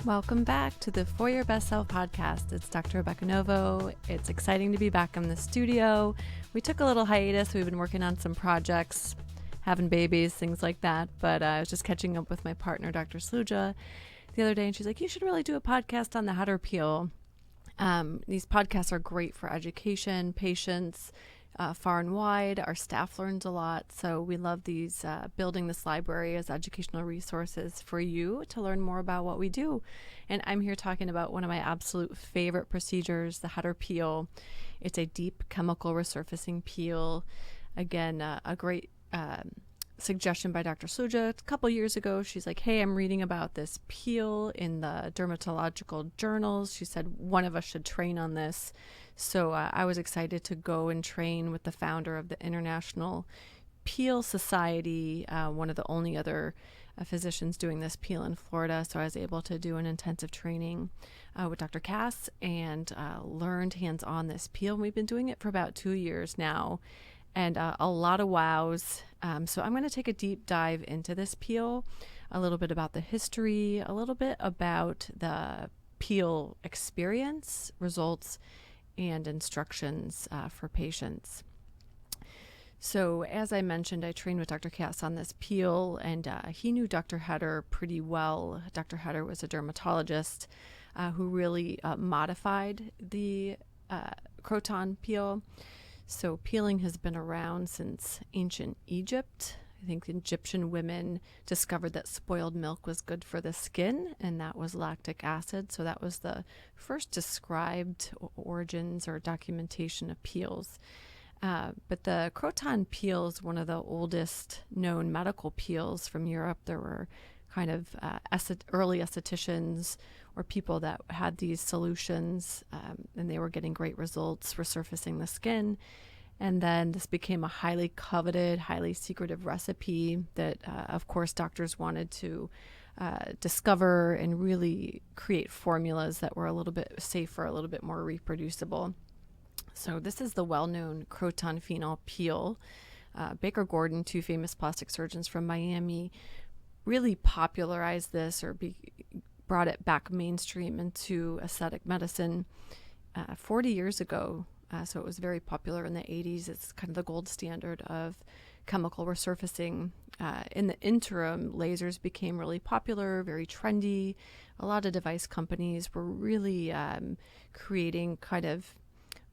Welcome back to the For Your Best Self podcast. It's Dr. Rebecca Novo. It's exciting to be back in the studio. We took a little hiatus. We've been working on some projects, having babies, things like that. But I was just catching up with my partner, Dr. Sluja, the other day, and she's like, you should really do a podcast on the Hetter Peel. These podcasts are great for education, patients, far and wide. Our staff learns a lot. So we love these, building this library as educational resources for you to learn more about what we do. And I'm here talking about one of my absolute favorite procedures, the Hetter Peel. It's a deep chemical resurfacing peel. Again, a great suggestion by Dr. Sluja a couple years ago. She's like, hey, I'm reading about this peel in the dermatological journals. She said one of us should train on this. So I was excited to go and train with the founder of the International Peel Society, one of the only other physicians doing this peel in Florida. So I was able to do an intensive training with Dr. Cass and learned hands-on this peel. We've been doing it for about 2 years now, and a lot of wows. So I'm going to take a deep dive into this peel, a little bit about the history, a little bit about the peel experience, results, and instructions for patients. So as I mentioned, I trained with Dr. Cass on this peel, and he knew Dr. Hetter pretty well. Dr. Hetter was a dermatologist who really modified the croton peel. So peeling has been around since ancient Egypt. I think Egyptian women discovered that spoiled milk was good for the skin, and that was lactic acid. So that was the first described origins or documentation of peels. But the croton peel is one of the oldest known medical peels from Europe. There were kind of early estheticians or people that had these solutions, and they were getting great results resurfacing the skin. And then this became a highly coveted, highly secretive recipe that, of course, doctors wanted to discover and really create formulas that were a little bit safer, a little bit more reproducible. So this is the well-known croton phenol peel. Baker Gordon, two famous plastic surgeons from Miami, really popularized this or brought it back mainstream into aesthetic medicine 40 years ago. So it was very popular in the 80s. It's kind of the gold standard of chemical resurfacing. In the interim, lasers became really popular, very trendy. A lot of device companies were really creating kind of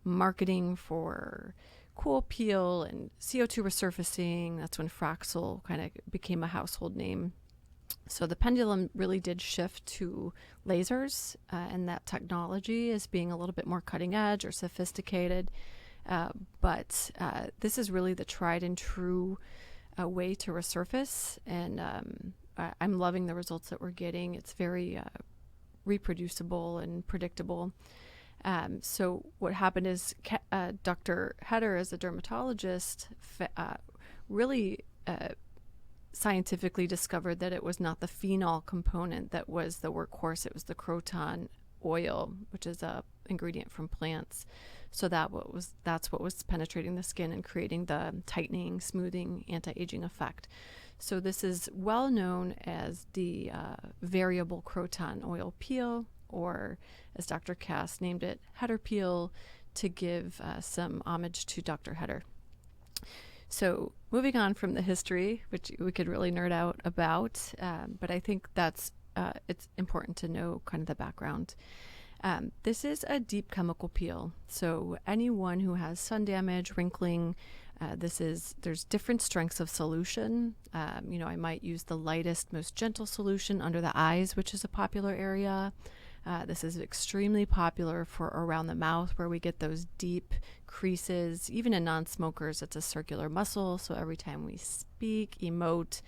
marketing for cool peel and CO2 resurfacing. That's when Fraxel kind of became a household name. So the pendulum really did shift to lasers, and that technology is being a little bit more cutting edge or sophisticated. But this is really the tried and true way to resurface, and I'm loving the results that we're getting. It's very reproducible and predictable. So what happened is Dr. Hetter, as a dermatologist, really scientifically discovered that it was not the phenol component that was the workhorse. It was the croton oil, which is a ingredient from plants. So that's what was penetrating the skin and creating the tightening, smoothing, anti-aging effect. So this is well known as the variable croton oil peel, or as Dr. Cass named it, Hetter Peel, to give some homage to Dr. Hetter. So moving on from the history, which we could really nerd out about, but I think that's it's important to know kind of the background. This is a deep chemical peel. So anyone who has sun damage, wrinkling, there's different strengths of solution. I might use the lightest, most gentle solution under the eyes, which is a popular area. This is extremely popular for around the mouth, where we get those deep creases. Even in non-smokers, it's a circular muscle. So every time we speak, emote,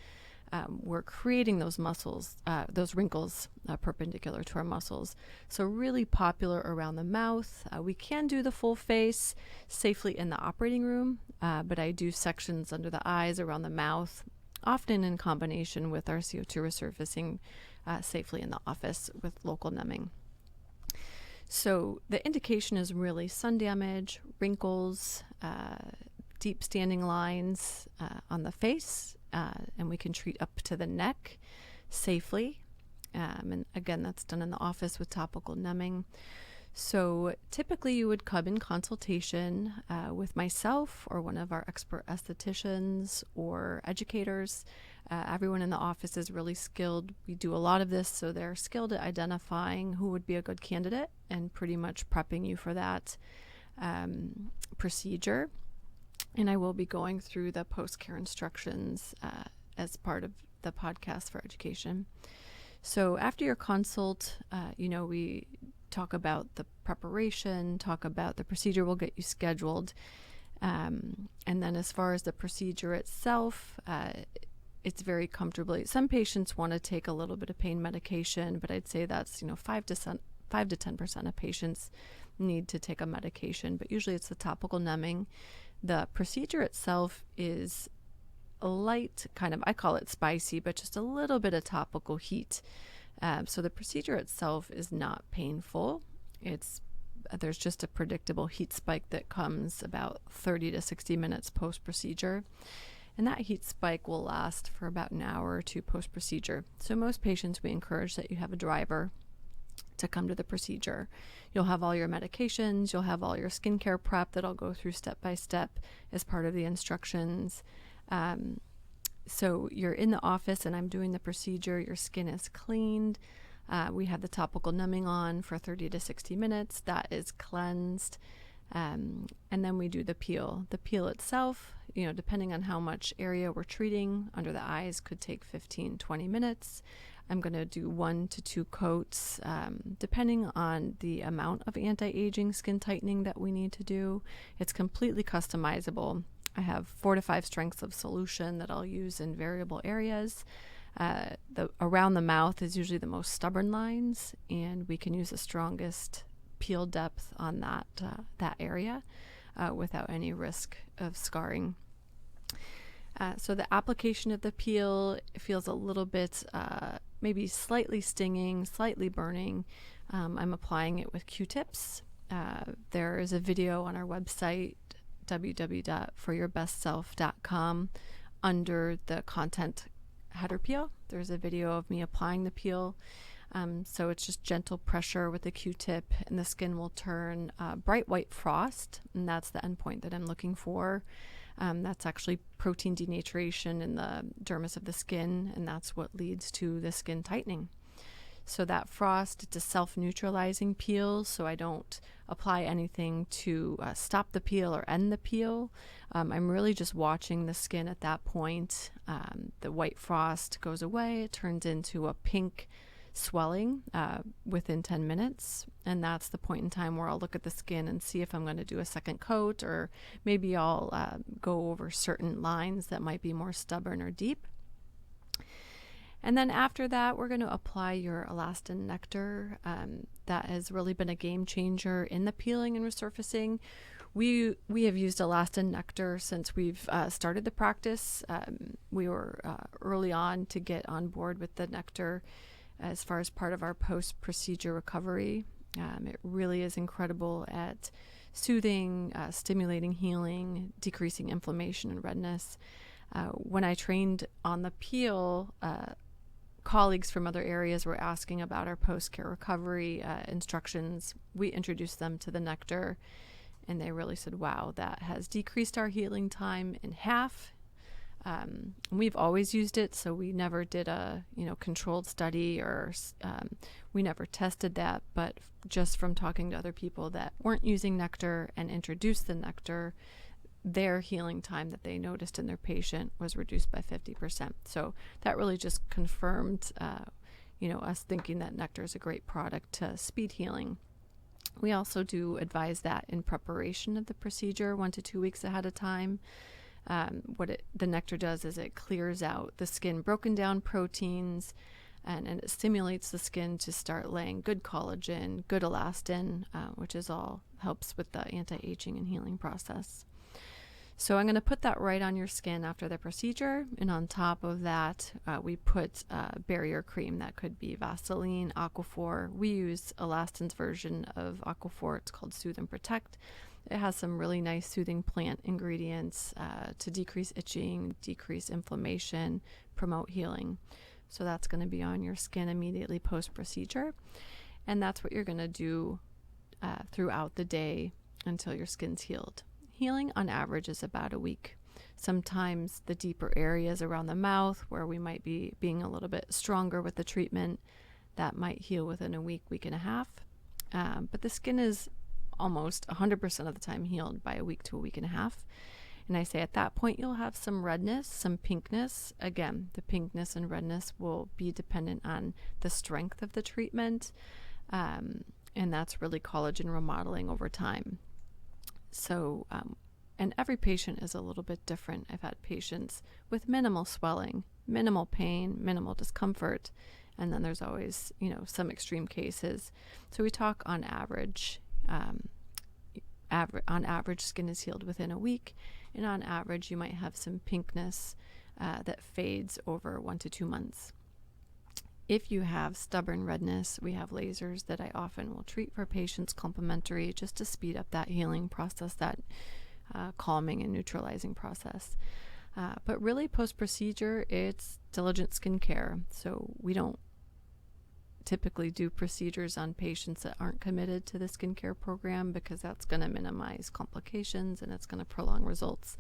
we're creating those muscles, those wrinkles perpendicular to our muscles. So really popular around the mouth. We can do the full face safely in the operating room, but I do sections under the eyes, around the mouth, often in combination with our CO2 resurfacing safely in the office with local numbing. So the indication is really sun damage, wrinkles, deep standing lines on the face, and we can treat up to the neck safely. And again, that's done in the office with topical numbing. So typically you would come in consultation with myself or one of our expert estheticians or educators. Everyone in the office is really skilled. We do a lot of this, so they're skilled at identifying who would be a good candidate and pretty much prepping you for that procedure. And I will be going through the post-care instructions as part of the podcast for education. So after your consult, we talk about the preparation, talk about the procedure. We'll get you scheduled. And then as far as the procedure itself, it's very comfortably. Some patients want to take a little bit of pain medication, but I'd say that's 5 to 10% of patients need to take a medication. But usually it's the topical numbing. The procedure itself is a light kind of, I call it spicy, but just a little bit of topical heat. So the procedure itself is not painful. There's just a predictable heat spike that comes about 30 to 60 minutes post-procedure. And that heat spike will last for about an hour or two post-procedure. So most patients, we encourage that you have a driver to come to the procedure. You'll have all your medications, you'll have all your skincare prep that I'll go through step by step as part of the instructions. So you're in the office and I'm doing the procedure. Your skin is cleaned. We have the topical numbing on for 30 to 60 minutes. That is cleansed. And then we do the peel. The peel itself, depending on how much area we're treating under the eyes, could take 15, 20 minutes. I'm going to do 1 to 2 coats, depending on the amount of anti-aging skin tightening that we need to do. It's completely customizable. I have 4 to 5 strengths of solution that I'll use in variable areas. Around the mouth is usually the most stubborn lines, and we can use the strongest peel depth on that area without any risk of scarring. So the application of the peel feels a little bit, maybe slightly stinging, slightly burning. I'm applying it with Q-tips. There is a video on our website, www.foryourbestself.com. Under the content Hetter Peel, there's a video of me applying the peel. So it's just gentle pressure with the Q-tip, and the skin will turn bright white frost, and that's the endpoint that I'm looking for. That's actually protein denaturation in the dermis of the skin, and that's what leads to the skin tightening. So that frost, it's a self-neutralizing peel, so I don't apply anything to stop the peel or end the peel. I'm really just watching the skin at that point. The white frost goes away, it turns into a pink swelling within 10 minutes, and that's the point in time where I'll look at the skin and see if I'm going to do a second coat, or maybe I'll go over certain lines that might be more stubborn or deep. And then after that, we're going to apply your elastin nectar. That has really been a game changer in the peeling and resurfacing. We have used elastin nectar since we've started the practice. We were early on to get on board with the nectar as far as part of our post-procedure recovery. It really is incredible at soothing, stimulating healing, decreasing inflammation and redness. When I trained on the peel, colleagues from other areas were asking about our post-care recovery instructions. We introduced them to the nectar, and they really said, wow, that has decreased our healing time in half. We've always used it, so we never did a controlled study, or we never tested that, but just from talking to other people that weren't using nectar and introduced the nectar, their healing time that they noticed in their patient was reduced by 50%. So that really just confirmed, us thinking that nectar is a great product to speed healing. We also do advise that in preparation of the procedure 1 to 2 weeks ahead of time. The nectar does is it clears out the skin broken down proteins, and it stimulates the skin to start laying good collagen, good elastin, which is all helps with the anti-aging and healing process. So I'm going to put that right on your skin after the procedure, and on top of that, we put barrier cream. That could be Vaseline, Aquaphor. We use Elastin's version of Aquaphor. It's called Soothe and Protect. It has some really nice soothing plant ingredients to decrease itching, decrease inflammation, promote healing. So that's going to be on your skin immediately post-procedure. And that's what you're going to do throughout the day until your skin's healed. Healing on average is about a week. Sometimes the deeper areas around the mouth where we might be being a little bit stronger with the treatment, that might heal within a week, week and a half. But the skin is almost 100% of the time healed by a week to a week and a half. And I say at that point, you'll have some redness, some pinkness. Again, the pinkness and redness will be dependent on the strength of the treatment. And that's really collagen remodeling over time. So, and every patient is a little bit different. I've had patients with minimal swelling, minimal pain, minimal discomfort. And then there's always, some extreme cases. So we talk on average, on average, skin is healed within a week. And on average, you might have some pinkness that fades over 1 to 2 months. If you have stubborn redness, we have lasers that I often will treat for patients complimentary just to speed up that healing process, that calming and neutralizing process. But really post-procedure, it's diligent skincare. So we don't typically do procedures on patients that aren't committed to the skincare program because that's going to minimize complications and it's going to prolong results.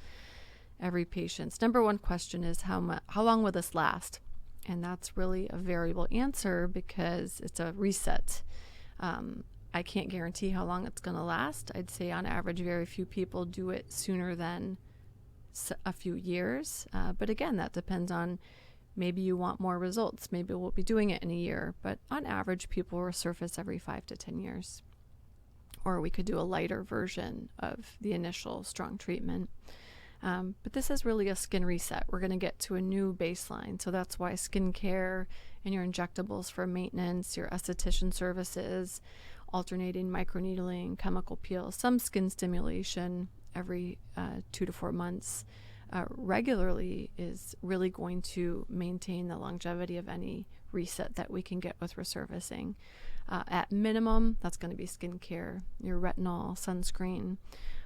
Every patient's number one question is how long will this last? And that's really a variable answer because it's a reset. I can't guarantee how long it's going to last. I'd say on average, very few people do it sooner than a few years. But again, that depends on maybe you want more results. Maybe we'll be doing it in a year. But on average, people resurface every 5 to 10 years. Or we could do a lighter version of the initial strong treatment. But this is really a skin reset. We're going to get to a new baseline. So that's why skincare and your injectables for maintenance, your esthetician services, alternating microneedling, chemical peel, some skin stimulation every 2 to 4 months regularly is really going to maintain the longevity of any reset that we can get with resurfacing. At minimum, that's going to be skincare, your retinol, sunscreen.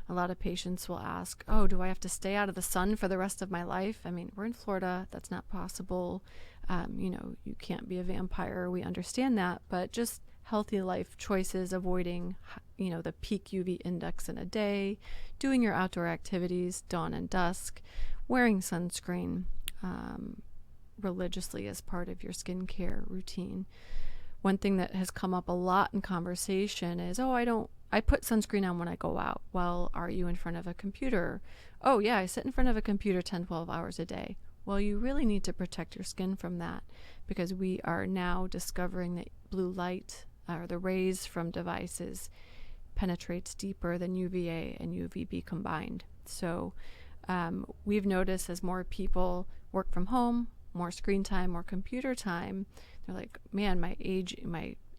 A lot of patients will ask, do I have to stay out of the sun for the rest of my life? I mean, we're in Florida. That's not possible. You can't be a vampire. We understand that. But just healthy life choices, avoiding, the peak UV index in a day, doing your outdoor activities, dawn and dusk, wearing sunscreen religiously as part of your skincare routine. One thing that has come up a lot in conversation is, I put sunscreen on when I go out. Well, are you in front of a computer? Oh yeah, I sit in front of a computer 10, 12 hours a day. Well, you really need to protect your skin from that because we are now discovering that blue light or the rays from devices penetrates deeper than UVA and UVB combined. So we've noticed as more people work from home, more screen time, more computer time, they're like, man, my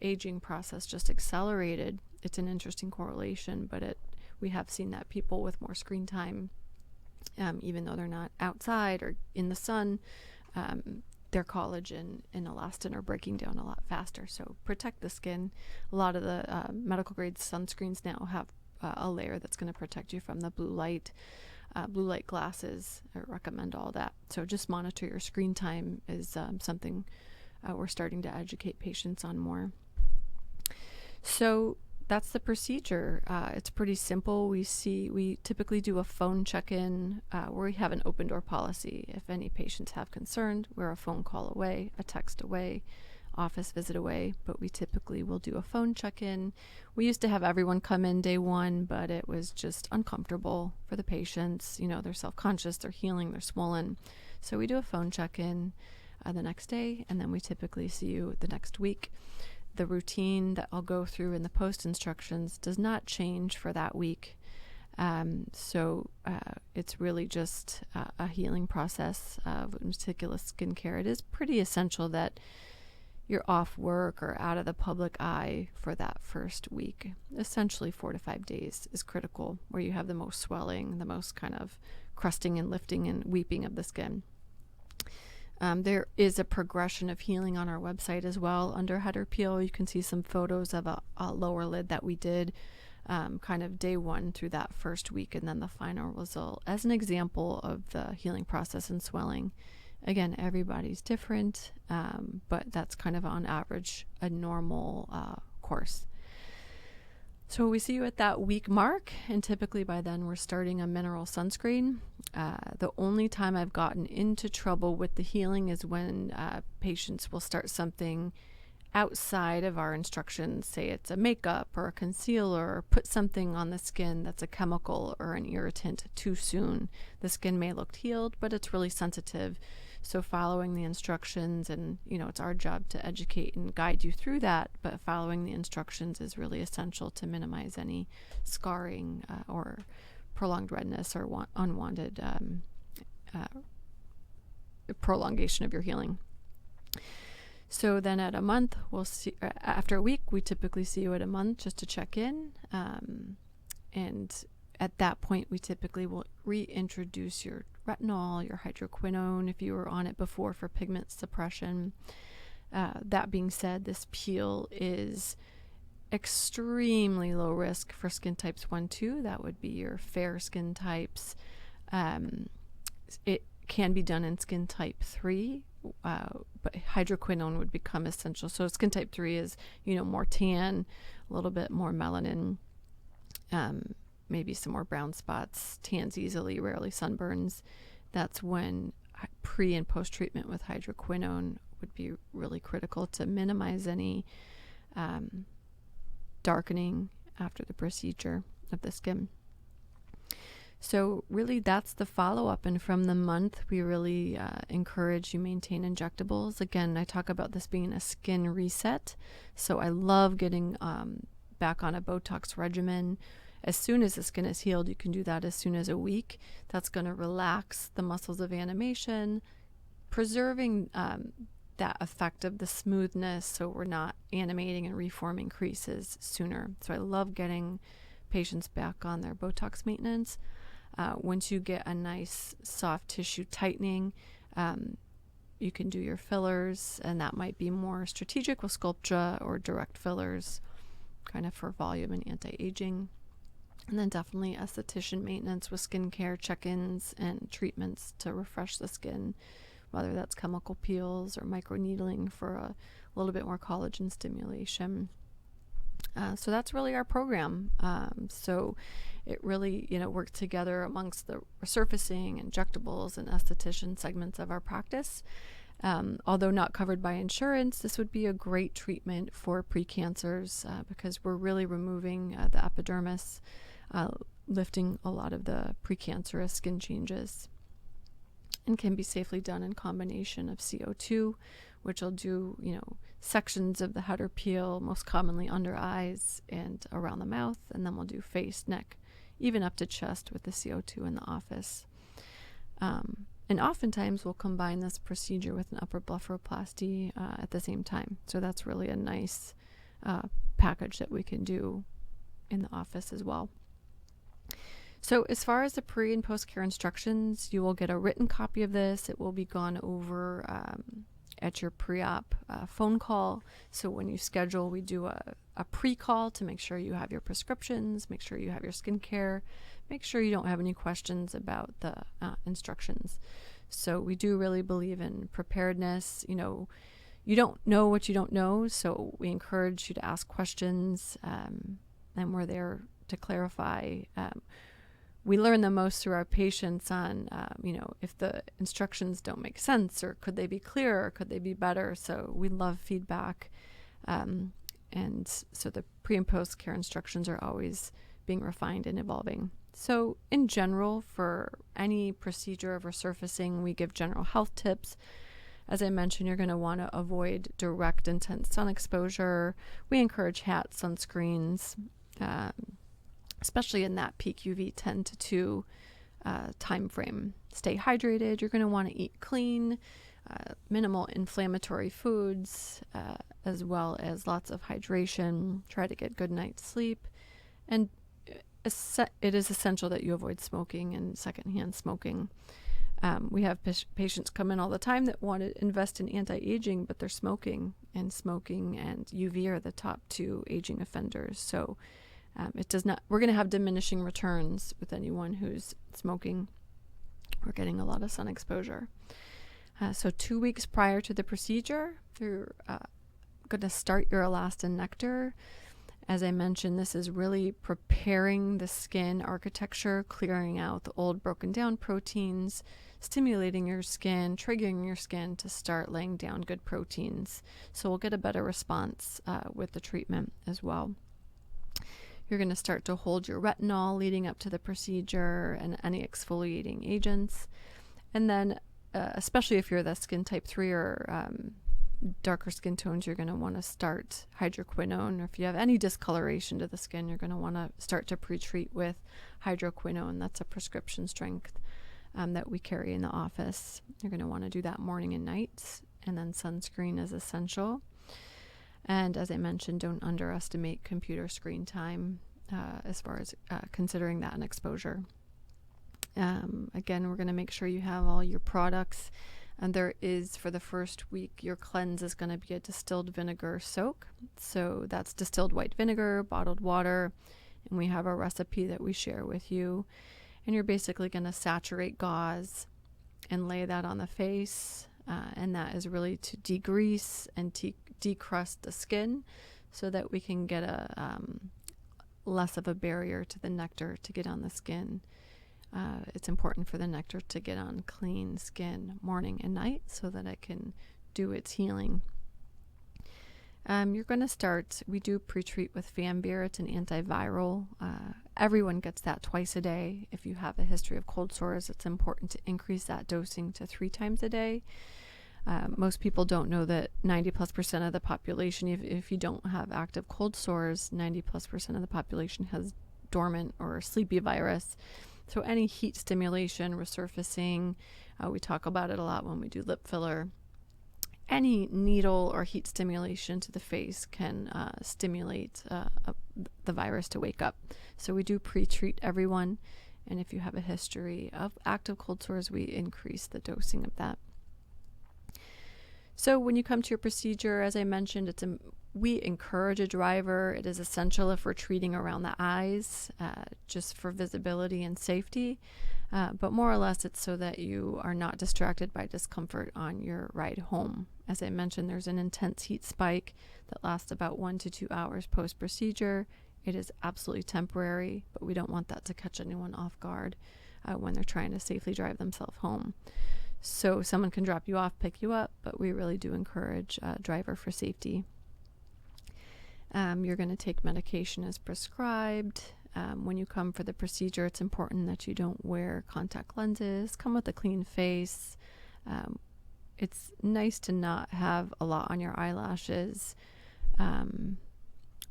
aging process just accelerated. It's an interesting correlation, but we have seen that people with more screen time, even though they're not outside or in the sun, their collagen and elastin are breaking down a lot faster. So protect the skin. A lot of the medical grade sunscreens now have a layer that's going to protect you from the blue light. Blue light glasses, I recommend all that. So just monitor your screen time is something we're starting to educate patients on more. So that's the procedure. It's pretty simple. We typically do a phone check-in where we have an open door policy. If any patients have concerns, we're a phone call away, a text away, office visit away, but we typically will do a phone check-in. We used to have everyone come in day one, but it was just uncomfortable for the patients. They're self-conscious, they're healing, they're swollen. So we do a phone check-in the next day, and then we typically see you the next week. The routine that I'll go through in the post instructions does not change for that week. So it's really just a healing process of meticulous skincare. It is pretty essential that you're off work or out of the public eye for that first week. Essentially 4 to 5 days is critical, where you have the most swelling, the most kind of crusting and lifting and weeping of the skin. There is a progression of healing on our website as well. Under Hetter Peel, you can see some photos of a lower lid that we did kind of day one through that first week, and then the final result as an example of the healing process and swelling Again, everybody's different, but that's kind of on average a normal course. So we see you at that week mark, and typically by then we're starting a mineral sunscreen. The only time I've gotten into trouble with the healing is when patients will start something outside of our instructions, say it's a makeup or a concealer, or put something on the skin that's a chemical or an irritant too soon. The skin may look healed, but it's really sensitive. So following the instructions, and it's our job to educate and guide you through that, but following the instructions is really essential to minimize any scarring or prolonged redness or unwanted prolongation of your healing. So then at a month, we'll see. After a week, we typically see you at a month just to check in. And at that point, we typically will reintroduce your retinol, your hydroquinone, if you were on it before for pigment suppression. That being said, this peel is extremely low risk for skin types 1, 2. That would be your fair skin types. It can be done in skin type 3. But hydroquinone would become essential. So skin type 3 is, more tan, a little bit more melanin, maybe some more brown spots, tans easily, rarely sunburns. That's when pre and post treatment with hydroquinone would be really critical to minimize any darkening after the procedure of the skin. So really that's the follow-up, and from the month we really encourage you maintain injectables. Again, I talk about this being a skin reset, so I love getting back on a Botox regimen. As soon as the skin is healed, you can do that as soon as a week. That's going to relax the muscles of animation, preserving that effect of the smoothness so we're not animating and reforming creases sooner. So I love getting patients back on their Botox maintenance. Once you get a nice soft tissue tightening, you can do your fillers, and that might be more strategic with Sculptra or direct fillers, kind of for volume and anti-aging. And then definitely esthetician maintenance with skincare check-ins and treatments to refresh the skin, whether that's chemical peels or microneedling for a little bit more collagen stimulation. So that's really our program. So it really, works together amongst the resurfacing, injectables, and esthetician segments of our practice. Although not covered by insurance, this would be a great treatment for precancers because we're really removing the epidermis, lifting a lot of the precancerous skin changes, and can be safely done in combination of CO2, which will do, sections of the Hetter Peel, most commonly under eyes and around the mouth, and then we'll do face, neck, even up to chest with the CO2 in the office. And oftentimes we'll combine this procedure with an upper blepharoplasty at the same time. So that's really a nice package that we can do in the office as well. So as far as the pre and post care instructions, you will get a written copy of this. It will be gone over at your pre-op phone call. So when you schedule, we do a pre-call to make sure you have your prescriptions, make sure you have your skincare, make sure you don't have any questions about the instructions. So we do really believe in preparedness. You don't know what you don't know, so we encourage you to ask questions, and we're there to clarify. We learn the most through our patients on, if the instructions don't make sense, or could they be clearer, could they be better. So we love feedback. And so the pre and post care instructions are always being refined and evolving. So in general, for any procedure of resurfacing, we give general health tips. As I mentioned, you're going to want to avoid direct intense sun exposure. We encourage hat sunscreens, especially in that peak UV 10 to 2 time frame. Stay hydrated. You're going to want to eat clean, minimal inflammatory foods, as well as lots of hydration. Try to get good night's sleep. And it is essential that you avoid smoking and secondhand smoking. We have patients come in all the time that want to invest in anti-aging, but they're smoking and UV are the top 2 aging offenders. So we're going to have diminishing returns with anyone who's smoking or getting a lot of sun exposure. So 2 weeks prior to the procedure, you're going to start your elastin nectar. As I mentioned, this is really preparing the skin architecture, clearing out the old broken down proteins, stimulating your skin, triggering your skin to start laying down good proteins. So we'll get a better response with the treatment as well. You're going to start to hold your retinol leading up to the procedure and any exfoliating agents. And then, especially if you're the skin type 3 or darker skin tones, you're going to want to start hydroquinone. Or if you have any discoloration to the skin, you're going to want to start to pre-treat with hydroquinone. That's a prescription strength that we carry in the office. You're going to want to do that morning and night, and then sunscreen is essential. And as I mentioned, don't underestimate computer screen time as far as considering that an exposure. Again, we're going to make sure you have all your products. And there is, for the first week, your cleanse is going to be a distilled vinegar soak. So that's distilled white vinegar, bottled water, and we have a recipe that we share with you. And you're basically going to saturate gauze and lay that on the face. And that is really to degrease and decrust the skin so that we can get a less of a barrier to the nectar to get on the skin. It's important for the nectar to get on clean skin morning and night so that it can do its healing. You're going to start, we do pre-treat with Fambir. It's an antiviral. Everyone gets that twice a day. If you have a history of cold sores, it's important to increase that dosing to 3 times a day. Most people don't know that 90+% of the population, if you don't have active cold sores, 90+% of the population has dormant or sleepy virus. So any heat stimulation, resurfacing, we talk about it a lot when we do lip filler. Any needle or heat stimulation to the face can stimulate the virus to wake up. So we do pre-treat everyone. And if you have a history of active cold sores, we increase the dosing of that. So when you come to your procedure, as I mentioned, we encourage a driver. It is essential if we're treating around the eyes, just for visibility and safety. But more or less, it's so that you are not distracted by discomfort on your ride home. As I mentioned, there's an intense heat spike that lasts about 1 to 2 hours post-procedure. It is absolutely temporary, but we don't want that to catch anyone off guard when they're trying to safely drive themselves home. So someone can drop you off, pick you up, but we really do encourage a driver for safety. You're going to take medication as prescribed. When you come for the procedure, it's important that you don't wear contact lenses. Come with a clean face. It's nice to not have a lot on your eyelashes.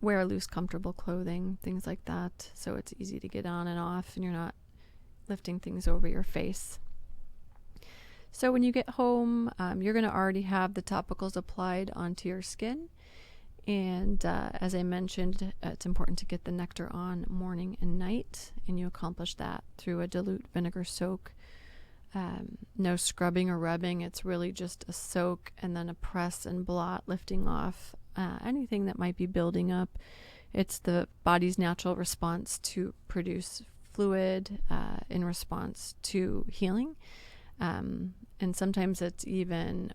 Wear loose, comfortable clothing, things like that, so it's easy to get on and off and you're not lifting things over your face. So when you get home, you're going to already have the topicals applied onto your skin. And as I mentioned, it's important to get the nectar on morning and night, and you accomplish that through a dilute vinegar soak. No scrubbing or rubbing. It's really just a soak and then a press and blot, lifting off anything that might be building up. It's the body's natural response to produce fluid in response to healing. And sometimes it's even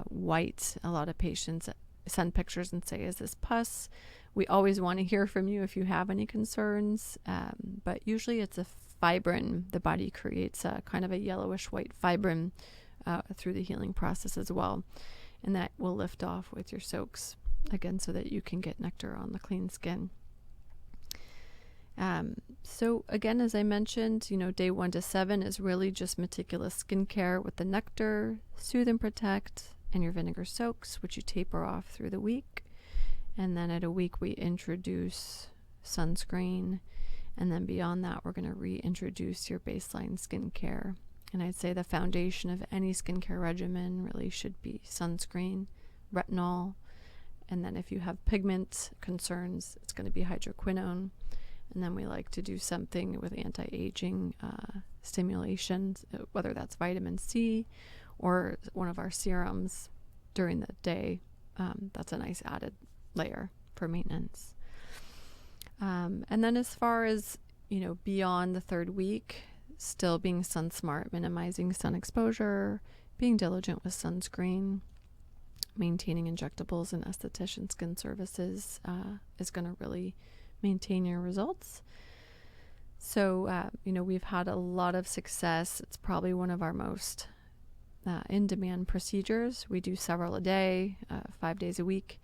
white. A lot of patients send pictures and say, is this pus? We always want to hear from you if you have any concerns, but usually it's a fibrin. The body creates a kind of a yellowish white fibrin through the healing process as well, and that will lift off with your soaks, again, so that you can get nectar on the clean skin. So again, as I mentioned, day 1 to 7 is really just meticulous skincare with the nectar, soothe and protect, and your vinegar soaks, which you taper off through the week. And then at a week, we introduce sunscreen. And then beyond that, we're going to reintroduce your baseline skincare. And I'd say the foundation of any skincare regimen really should be sunscreen, retinol. And then if you have pigment concerns, it's going to be hydroquinone. And then we like to do something with anti-aging stimulation, whether that's vitamin C or one of our serums during the day. That's a nice added layer for maintenance. And then as far as, beyond the 3rd week, still being sun smart, minimizing sun exposure, being diligent with sunscreen, maintaining injectables and esthetician skin services is going to really maintain your results. So, we've had a lot of success. It's probably one of our most in-demand procedures. We do several a day, 5 days a week.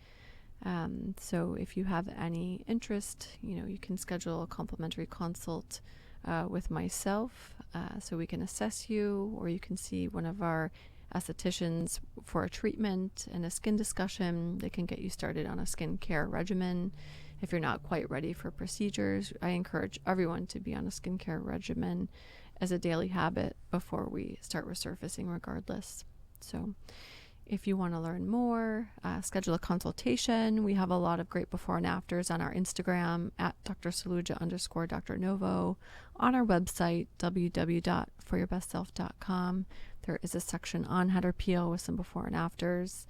So if you have any interest, you can schedule a complimentary consult with myself so we can assess you, or you can see one of our estheticians for a treatment and a skin discussion. They can get you started on a skincare regimen. If you're not quite ready for procedures, I encourage everyone to be on a skincare regimen as a daily habit before we start resurfacing regardless. So if you want to learn more, schedule a consultation. We have a lot of great before and afters on our Instagram at drsaluja_Dr. Novo, on our website, www.foryourbestself.com. There is a section on Hetter Peel with some before and afters.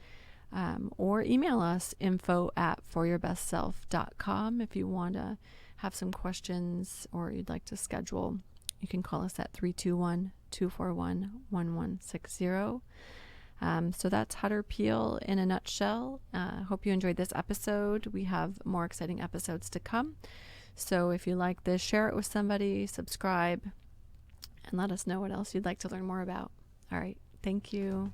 Or email us, info@foryourbestself.com. If you want to have some questions or you'd like to schedule, you can call us at 321-241-1160. So that's Hetter Peel in a nutshell. Hope you enjoyed this episode. We have more exciting episodes to come. So if you like this, share it with somebody, subscribe, and let us know what else you'd like to learn more about. All right. Thank you.